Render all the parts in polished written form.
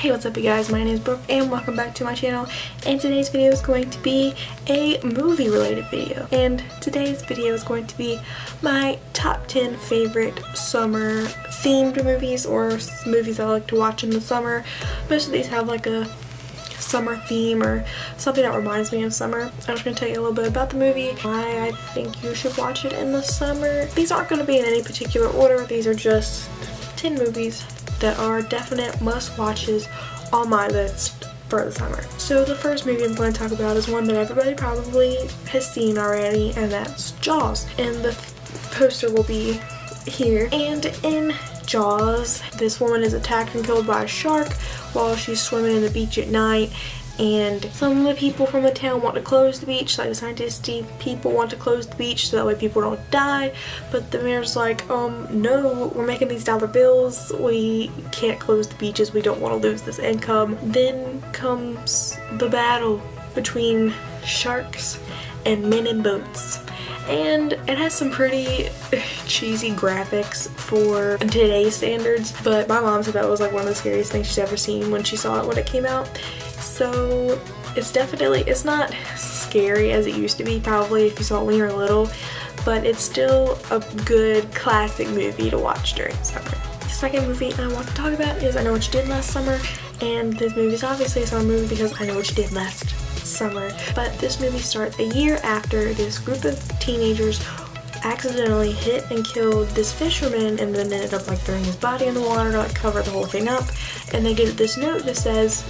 Hey, what's up you guys, my name is Brooke and welcome back to my channel, and today's video is going to be a movie related video. And today's video is going to be my top 10 favorite summer themed movies, or movies I like to watch in the summer. Most of these have like a summer theme or something that reminds me of summer. I'm just going to tell you a little bit about the movie, why I think you should watch it in the summer. These aren't going to be in any particular order, these are just 10 movies that are definite must-watches on my list for the summer. So the first movie I'm going to talk about is one that everybody probably has seen already, and that's Jaws. And the poster will be here. And in Jaws, this woman is attacked and killed by a shark while she's swimming in the beach at night. And some of the people from the town want to close the beach, like the scientisty people want to close the beach so that way people don't die, but the mayor's like, no, we're making these dollar bills, we can't close the beaches, we don't want to lose this income. Then comes the battle between sharks and men in boats. And it has some pretty cheesy graphics for today's standards, but my mom said that was like one of the scariest things she's ever seen when she saw it when it came out. So it's not scary as it used to be probably if you saw it when you were little, but it's still a good classic movie to watch during summer. The second movie I want to talk about is I Know What You Did Last Summer, and this movie is obviously a summer movie because I know what you did last summer. But this movie starts a year after this group of teenagers accidentally hit and killed this fisherman, and then ended up like throwing his body in the water to like cover the whole thing up. And they get this note that says,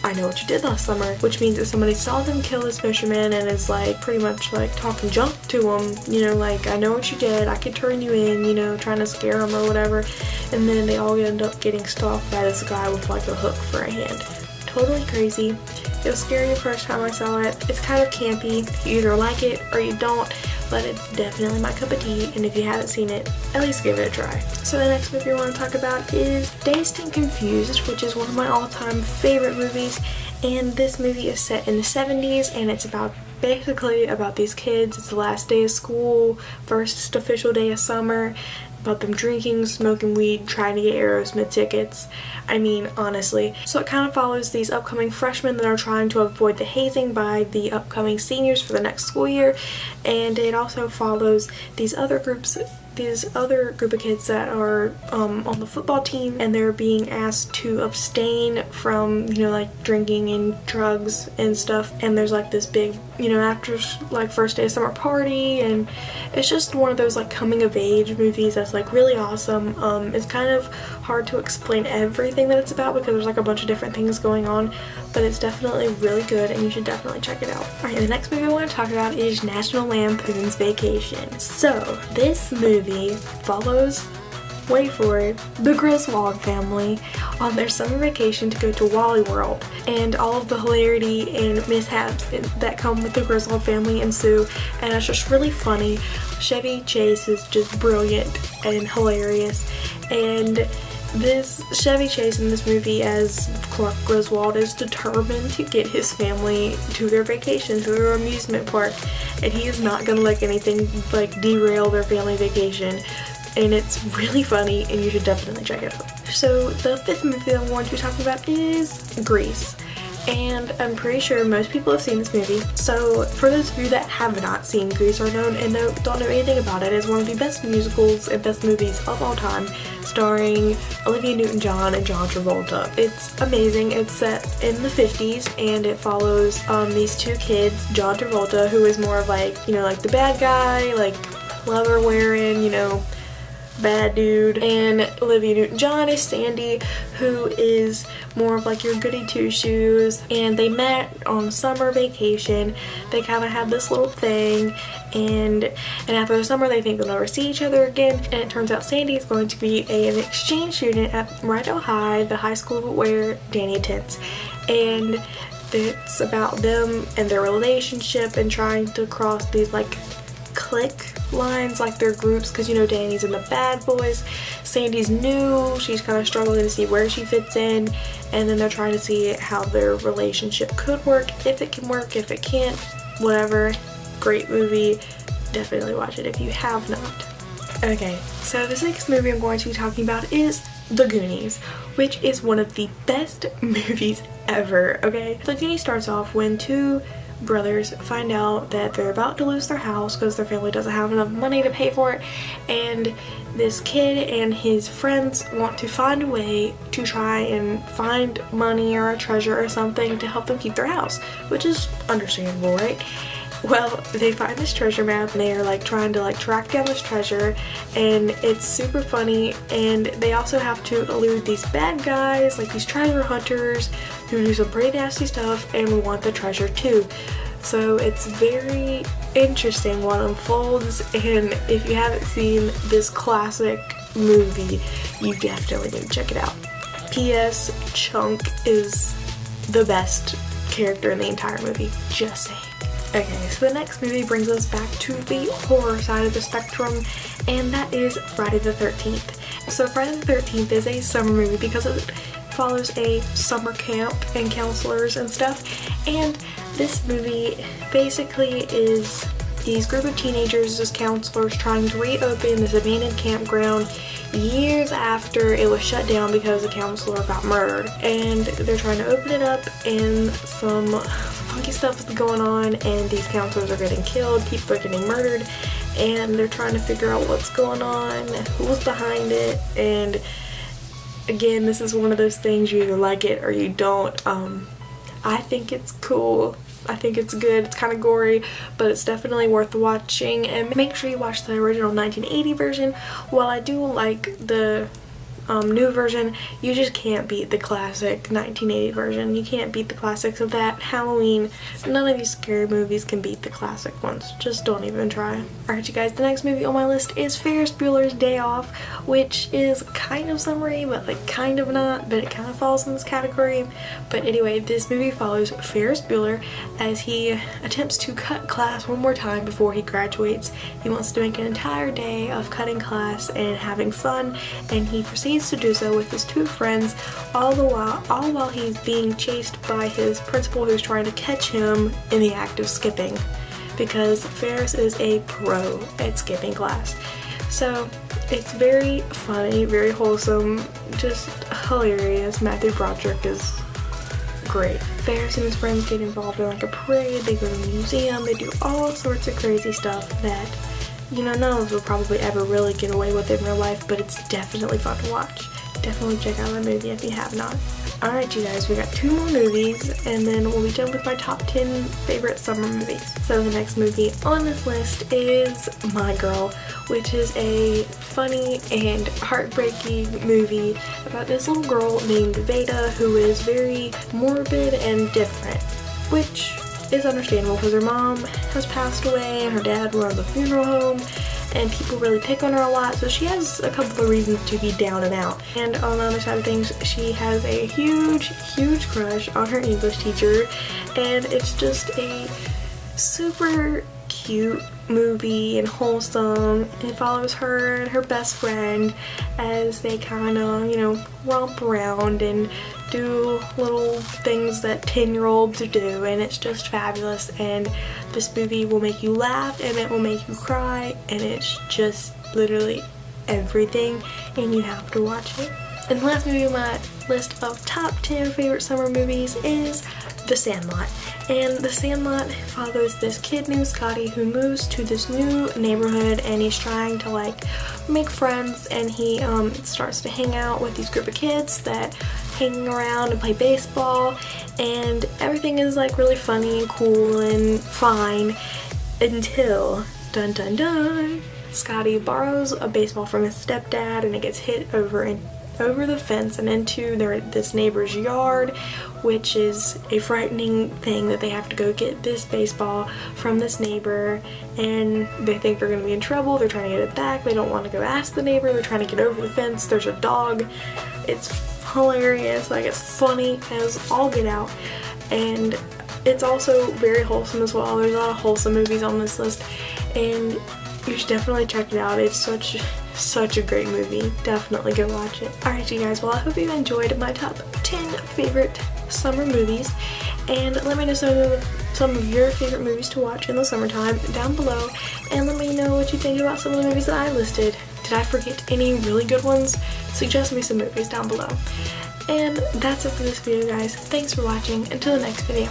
I know what you did last summer, which means that somebody saw them kill this fisherman and is like pretty much like talking junk to him, you know, like, I know what you did, I could turn you in, you know, trying to scare him or whatever. And then they all end up getting stalked by this guy with like a hook for a hand. Totally crazy. It was scary the first time I saw it. It's kind of campy. You either like it or you don't, but it's definitely my cup of tea, and if you haven't seen it, at least give it a try. So the next movie I want to talk about is Dazed and Confused, which is one of my all-time favorite movies. And this movie is set in the 70s, and it's basically about these kids. It's the last day of school, first official day of summer, about them drinking, smoking weed, trying to get Aerosmith tickets. I mean, honestly. So it kind of follows these upcoming freshmen that are trying to avoid the hazing by the upcoming seniors for the next school year, and it also follows these other group of kids that are on the football team, and they're being asked to abstain from, you know, like drinking and drugs and stuff. And there's like this big, you know, after like first day of summer party, and it's just one of those like coming of age movies that's like really awesome. It's kind of hard to explain everything that it's about because there's like a bunch of different things going on, but it's definitely really good and you should definitely check it out. Alright, the next movie I want to talk about is National Lampoon's Vacation. So this movie follows, wait for it, the Griswold family on their summer vacation to go to Wally World, and all of the hilarity and mishaps that come with the Griswold family ensue, and it's just really funny. Chevy Chase is just brilliant and hilarious, and this Chevy Chase in this movie as Clark Griswold is determined to get his family to their vacation, to their amusement park, and he is not gonna let anything like derail their family vacation. And it's really funny, and you should definitely check it out. So the fifth movie I'm going to be talking about is Grease. And I'm pretty sure most people have seen this movie. So for those of you that have not seen Grease or don't know anything about it, it's one of the best musicals and best movies of all time, starring Olivia Newton-John and John Travolta. It's amazing. It's set in the 50s, and it follows these two kids, John Travolta, who is more of like, you know, like the bad guy, like leather wearing, you know, bad dude, and Olivia Newton-John is Sandy, who is more of like your goody two-shoes. And they met on summer vacation. They kind of had this little thing, and after the summer they think they'll never see each other again, and it turns out Sandy is going to be an exchange student at Rydell High, the high school where Danny attends. And it's about them and their relationship and trying to cross these like clique lines, like their groups, because you know Danny's in the bad boys, Sandy's new, she's kind of struggling to see where she fits in, and then they're trying to see how their relationship could work, if it can work, if it can't, whatever. Great movie, definitely watch it if you have not. Okay, so this next movie I'm going to be talking about is The Goonies, which is one of the best movies ever, okay? The Goonies starts off when two brothers find out that they're about to lose their house because their family doesn't have enough money to pay for it, and this kid and his friends want to find a way to try and find money or a treasure or something to help them keep their house, which is understandable, right? Well, they find this treasure map and they are like trying to like track down this treasure, and it's super funny, and they also have to elude these bad guys, like these treasure hunters who do some pretty nasty stuff and want the treasure too. So it's very interesting what unfolds, and if you haven't seen this classic movie, you definitely need to check it out. P.S. Chunk is the best character in the entire movie, just saying. Okay, so the next movie brings us back to the horror side of the spectrum, and that is Friday the 13th. So Friday the 13th is a summer movie because it follows a summer camp and counselors and stuff, and this movie basically is these group of teenagers as counselors trying to reopen this abandoned campground years after it was shut down because the counselor got murdered, and they're trying to open it up, and some funky stuff is going on, and these counselors are getting killed, people are getting murdered, and they're trying to figure out what's going on, who's behind it. And again, this is one of those things, you either like it or you don't. I think it's cool. I think it's good. It's kind of gory, but it's definitely worth watching, and make sure you watch the original 1980 version. While I do like the new version, you just can't beat the classic 1980 version. You can't beat the classics of that. Halloween, none of these scary movies can beat the classic ones. Just don't even try. Alright you guys, the next movie on my list is Ferris Bueller's Day Off, which is kind of summery, but like kind of not, but it kind of falls in this category. But anyway, this movie follows Ferris Bueller as he attempts to cut class one more time before he graduates. He wants to make an entire day of cutting class and having fun, and he proceeds to do so with his two friends, all while he's being chased by his principal, who's trying to catch him in the act of skipping, because Ferris is a pro at skipping class. So it's very funny, very wholesome, just hilarious. Matthew Broderick is great. Ferris and his friends get involved in like a parade, they go to a museum, they do all sorts of crazy stuff that, you know, none of us will probably ever really get away with in real life, but it's definitely fun to watch. Definitely check out that movie if you have not. Alright you guys, we got 2 more movies, and then we'll be done with my top 10 favorite summer movies. So the next movie on this list is My Girl, which is a funny and heartbreaking movie about this little girl named Veda who is very morbid and different, which is understandable because her mom has passed away and her dad runs a funeral home, and people really pick on her a lot, so she has a couple of reasons to be down and out. And on the other side of things, she has a huge crush on her English teacher, and it's just a super cute movie and wholesome. It follows her and her best friend as they kind of, you know, romp around and do little things that 10-year-olds do, and it's just fabulous. And this movie will make you laugh and it will make you cry, and it's just literally everything, and you have to watch it. And the last movie on my list of top 10 favorite summer movies is The Sandlot. And The Sandlot follows this kid named Scotty who moves to this new neighborhood, and he's trying to like make friends, and he starts to hang out with these group of kids that hang around and play baseball, and everything is like really funny and cool and fine until dun dun dun, Scotty borrows a baseball from his stepdad, and it gets hit over the fence and into this neighbor's yard, which is a frightening thing that they have to go get this baseball from this neighbor, and they think they're going to be in trouble. They're trying to get it back. They don't want to go ask the neighbor. They're trying to get over the fence. There's a dog. It's hilarious. Like, it's funny as all get out, and it's also very wholesome as well. There's a lot of wholesome movies on this list, and you should definitely check it out. It's such a great movie. Definitely go watch it. Alright you guys, well I hope you enjoyed my top 10 favorite summer movies, and let me know some of your favorite movies to watch in the summertime down below, and let me know what you think about some of the movies that I listed. Did I forget any really good ones? Suggest me some movies down below. And that's it for this video, guys. Thanks for watching. Until the next video.